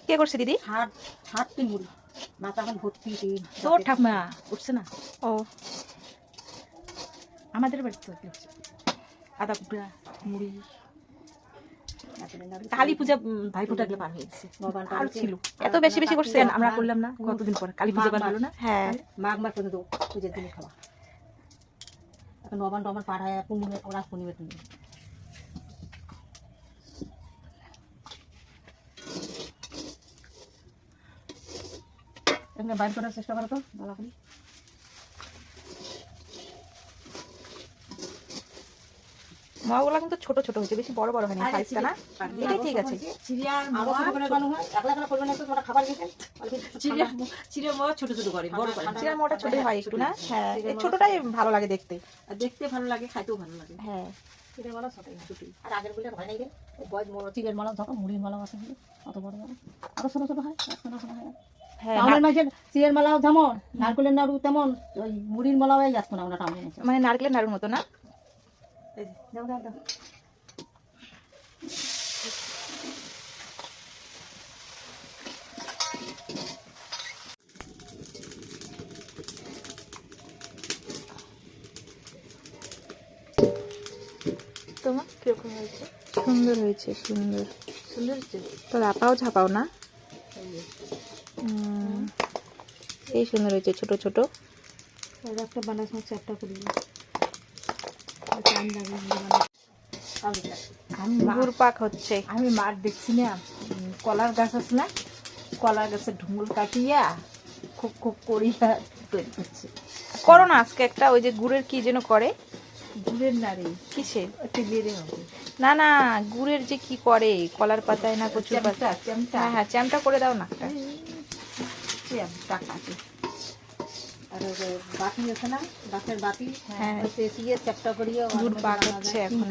কে করছে দিদি? হাট মুড়ি মাথা এখন ভর্তি তোর ঠাকুমা উঠছে না। ও আমাদের বাড়িতে আদা কুকড়া মুড়ি কালী পূজা ভাই ফোঁটা দিয়ে পার হয়ে গেছে। আর ছিল এত বেশি বেশি করছে আমরা করলাম না কতদিন পরে কালী পূজা পার হলো না। হ্যাঁ মাঘ মাস পর্যন্ত পূজার দিনে খাওয়া। এখন নবান টবান পার হয় পূর্ণিমা ওরা পূর্ণিমা তুমি এখানে বাইর করার চেষ্টা করো তো ভালো করে। মাগুলা কিন্তু ছোট ছোট হয়েছে, বেশি বড় বড় হয়নি সাইজটা না। এটাই ঠিক আছে। চিড়িয়ার মাওয়া ছোট করে বানানো হয়, একলা একলা করবে না তো তোমরা খাবার দিতে। চিড়িয়ার মাওয়া ছোট ছোট করে, বড় করে। চিড়িয়ার মাওয়াটা ছোট হয় একটু না। হ্যাঁ এই ছোটটাই ভালো লাগে দেখতে, আর দেখতে ভালো লাগে, খাইতেও ভালো লাগে। হ্যাঁ চিড়িয়ার মাওয়া ছোটই। আর আগের বলে হয় নাই রে, বয় চিড়িয়ার মাওয়া যখন মুড়ির মাওয়া আছে অত বড় বড়, আরো ছোট ছোট হয়, ছোট ছোট হয়। হ্যাঁ টাউনের মাঝে চিড়িয়ার মালাও যেমন নারকেলের নাড়ু তেমন ওই মুড়ির মালাও যাচ্ছে না আমরা টাউনের মাঝে, মানে নারকেলের নাড়ুর মতো না। দাও দাও দাও তোমার কিরকম হয়েছে? সুন্দর হয়েছে, সুন্দর সুন্দর হচ্ছে। তোর আপাও ঝাপাও না। এই সুন্দর হয়েছে ছোট ছোট। একটা বানাস হচ্ছে একটা করে গুড় পাক হচ্ছে। আমি মাঠ দেখছি না, কলার গাছ আছে না, কলার গাছের ঢুঙ্গুল কাটিয়া খুব খুব করিয়া তৈরি করছে। করো না আজকে একটা, ওই যে গুড়ের কি যেন করে, গুড়ের নাড়ি কিসের বেড়ে হবে না না, গুড়ের যে কি করে কলার পাতায় না কচুর পাতা। হ্যাঁ হ্যাঁ চ্যামটা করে দাও না। টাকা আর বাটি আছে না, বাঁশের বাটি, হ্যাঁ দিয়ে চ্যাপটা করিয়ে গুড় পাক হচ্ছে এখন।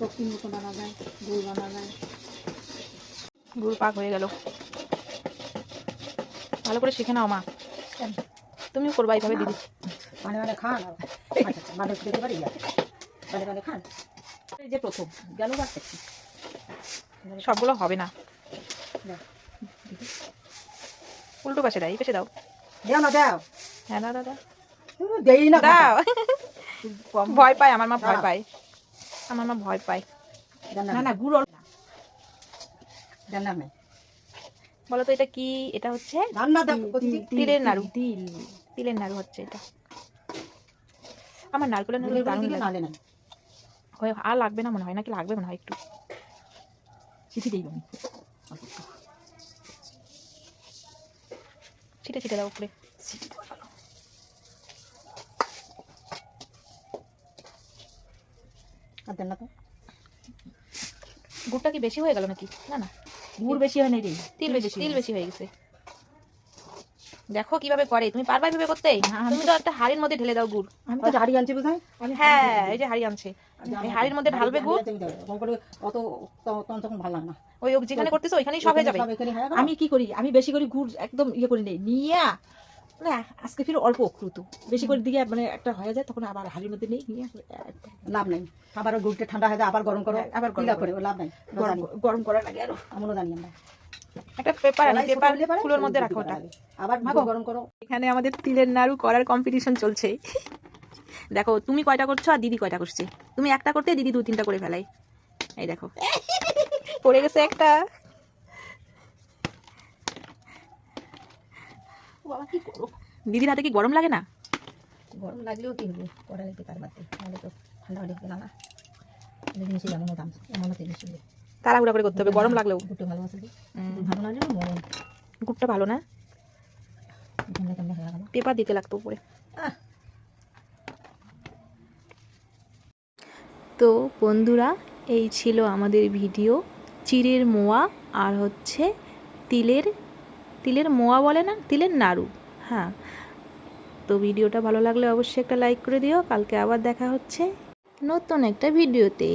টকির মতো বানা যায়, গুড় বানা যায়। গুড় পাক হয়ে গেল, ভালো করে শিখে নাও মা, তুমিও করবা এইভাবে দিদি। মানে মানে খান মানে খেতে পারি মানে মানে খান। এই যে প্রথম গেল বা সবগুলো হবে না, উল্টো পাশে দাও, এই পাশে দাও। দাও না দাও, হ্যাঁ দাও দাও দেই না দাও। ভয় পায় আমার মা, ভয় পায় আমার মা, ভয় পায়। না না গুড় জানা না। বলো তো এটা কি? এটা হচ্ছে তিলের নাড়ু, তিলের নাড়ু হচ্ছে এটা। আমার নারকেলের নাড়ু দারুণ লাগে। আর লাগবে না মনে হয়, নাকি লাগবে মনে হয় একটু। চিঠি দিই ছিটে ছিটে দাও উপরে। গুড়টা কি বেশি হয়ে গেল নাকি? না না গুড় বেশি হয় না রে, তিল বেশি হয়ে গেছে। দেখো কিভাবে করে, তুমি পারবা কিভাবে করতে? তুমি তো একটা হাড়ির মধ্যে ঢেলে দাও গুড়। আমি তো হাড়ি আনছি বোঝাই। হ্যাঁ এই যে হাড়ি আনছে, এই হাড়ির মধ্যে ঢালবে গুড়। অত তখন ভালো লাগে না, ওই যেখানে করতেছো ওইখানেই সব হয়ে যাবে। আমি কি করি, আমি বেশি করে গুড় একদম ইয়ে করে নেই, নিয়ে মানে আজকে ফির অল্প অক্রুত বেশি করে দিকে মানে একটা হয়ে যায়, তখন আবার হাড়ির মধ্যে নেই, নিয়ে লাভ নাই। আবার গুড়টা ঠান্ডা হয়ে যায়, আবার গরম করো, আবার গরম করে লাভ নাই, গরম করার লাগে আরো আমনও জানি আমরা। একটা পেপার আনি, পেপার ফুলের মধ্যে রাখো ওটা, আবার গরম করো। এখানে আমাদের তিলের নাড়ু করার কম্পিটিশন চলছে। দেখো তুমি কয়টা করছো আর দিদি কয়টা করছে। তুমি একটা করতে দিদি 2-3টা করে ফেলাই। এই দেখো পড়ে গেছে একটা। কি করো, দিদির হাতে কি গরম লাগে না? গরম লাগলেও কি হলো, করা লাগবে তার মধ্যে, নাহলে তো ঠান্ডা হলে হবে না। জিনিসের এমনও দাম, এমনও জিনিস তাড়াহুড়া করে করতে হবে, গরম লাগলেও। গুড়টা ভালো আছে, ভালো লাগলে গুড়টা ভালো না, পেপার দিতে লাগতো উপরে। তো বন্ধুরা এই ছিল আমাদের ভিডিও, চিড়ের মোয়া আর হচ্ছে তিলের মোয়া বলে না, তিলের নাড়ু। হ্যাঁ তো ভিডিওটা ভালো লাগলে অবশ্যই একটা লাইক করে দিও। কালকে আবার দেখা হচ্ছে নতুন একটা ভিডিওতে।